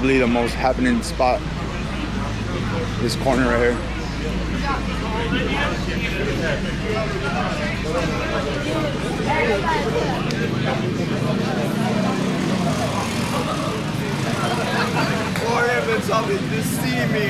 arguably the most happening spot. This corner right here. For heaven's sake, just see me.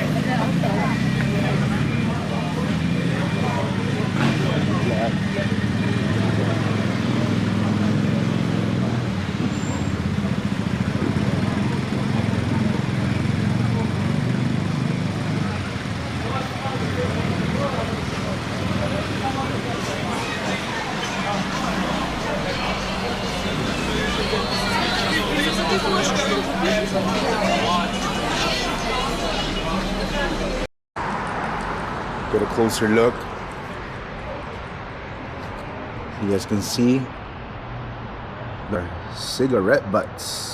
Get a closer look. You guys can see the cigarette butts.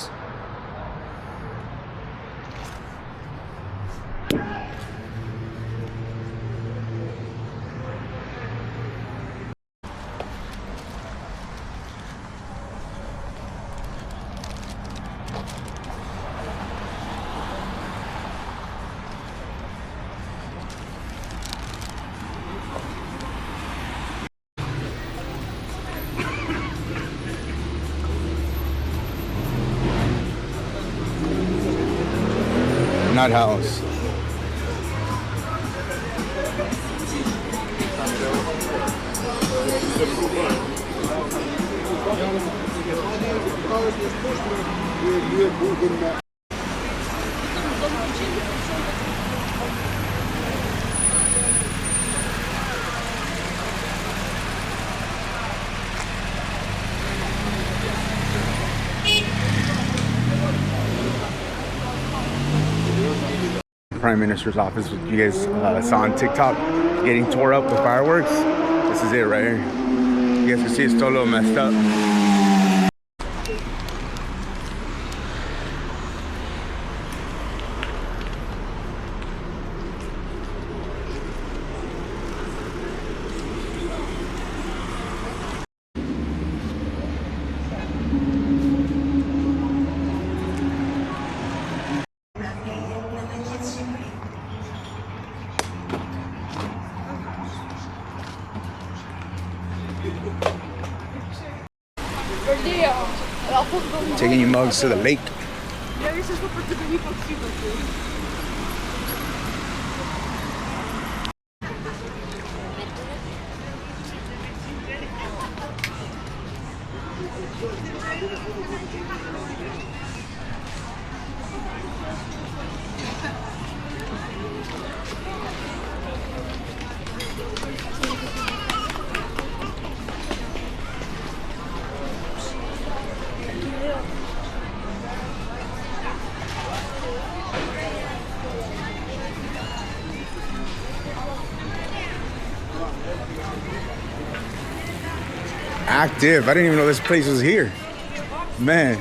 Not house. Prime Minister's office, which you guys saw on TikTok, getting tore up with fireworks. This is it right here. You guys can see it's still a little messed up. Taking your mugs to the lake. Active. I didn't even know this place was here. Man,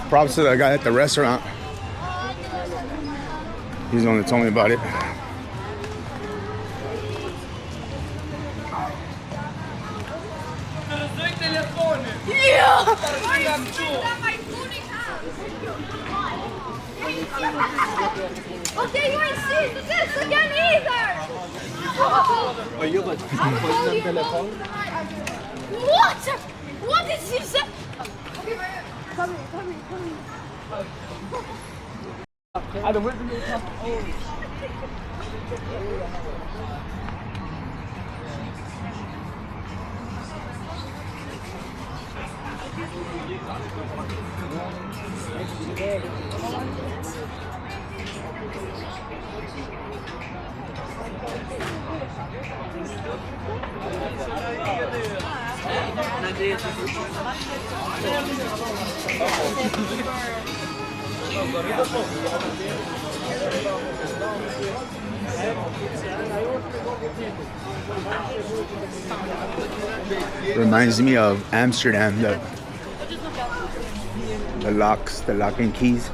props to the guy at the restaurant. He's the one that told me about it. Yeah! Okay, you ain't seen this again either! What? What did she say? Come here. Reminds me of Amsterdam, the locks, the lock and keys.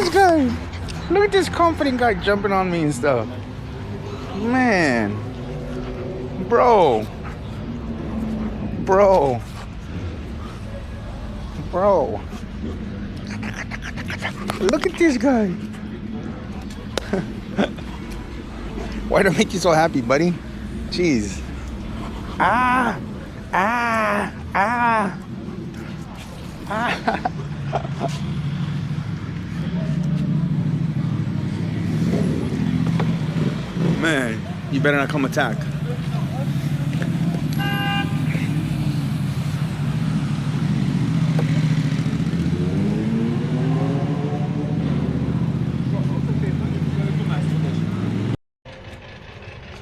this guy. Look at this confident guy jumping on me and stuff. Man. Bro. Bro. Bro. Look at this guy. Why do I make you so happy, buddy? Jeez. Ah. Ah. Ah. Ah. Man, you better not come attack.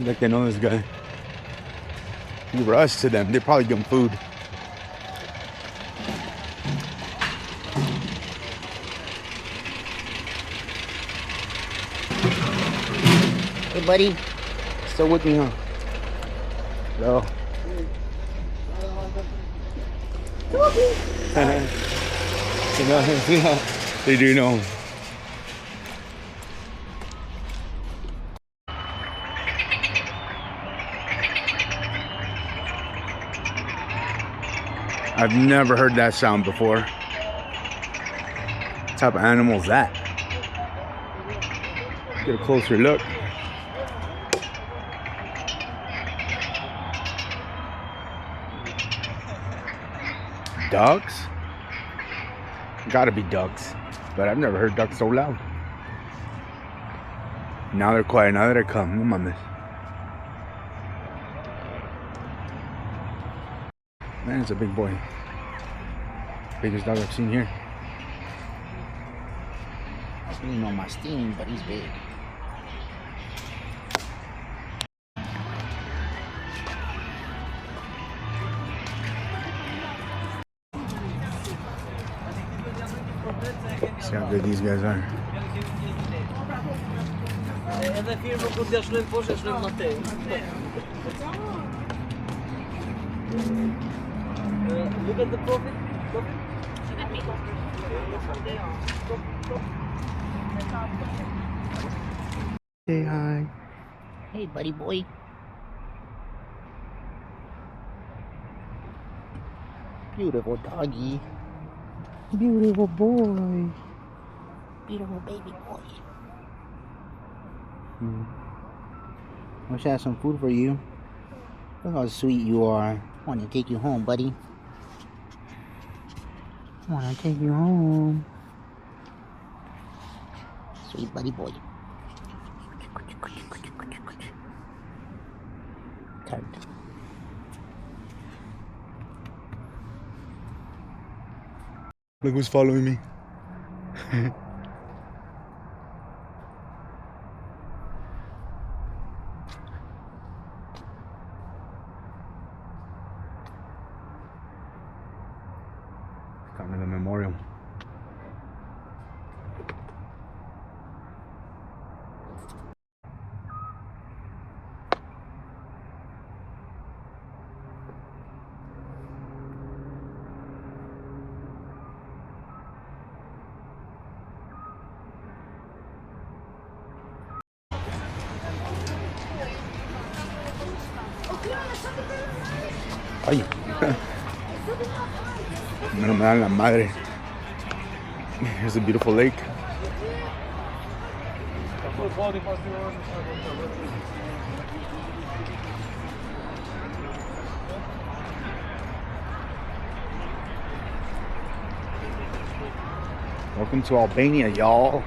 Like they know this guy. You rush to them, they probably give him food. Hey buddy, still with me, huh? No. They do know. I've never heard that sound before. What type of animal is that? Get a closer look. Ducks? Gotta be ducks. But I've never heard ducks so loud. Now they're quiet, now that I come. No mames. Man, it's a big boy. Biggest dog I've seen here. He's really on my steam, but he's big. See how good these guys are. Look at the profit. Say hi. Hey, buddy boy. Beautiful doggy. Beautiful boy. Beautiful baby boy. Wish I had some food for you. Look how sweet you are. I want to take you home, buddy. I want to take you home. Sweet buddy boy. Tart. Look who's following me. Come to the memorial. Ay, no me dan la madre. Here's a beautiful lake. Welcome to Albania, y'all.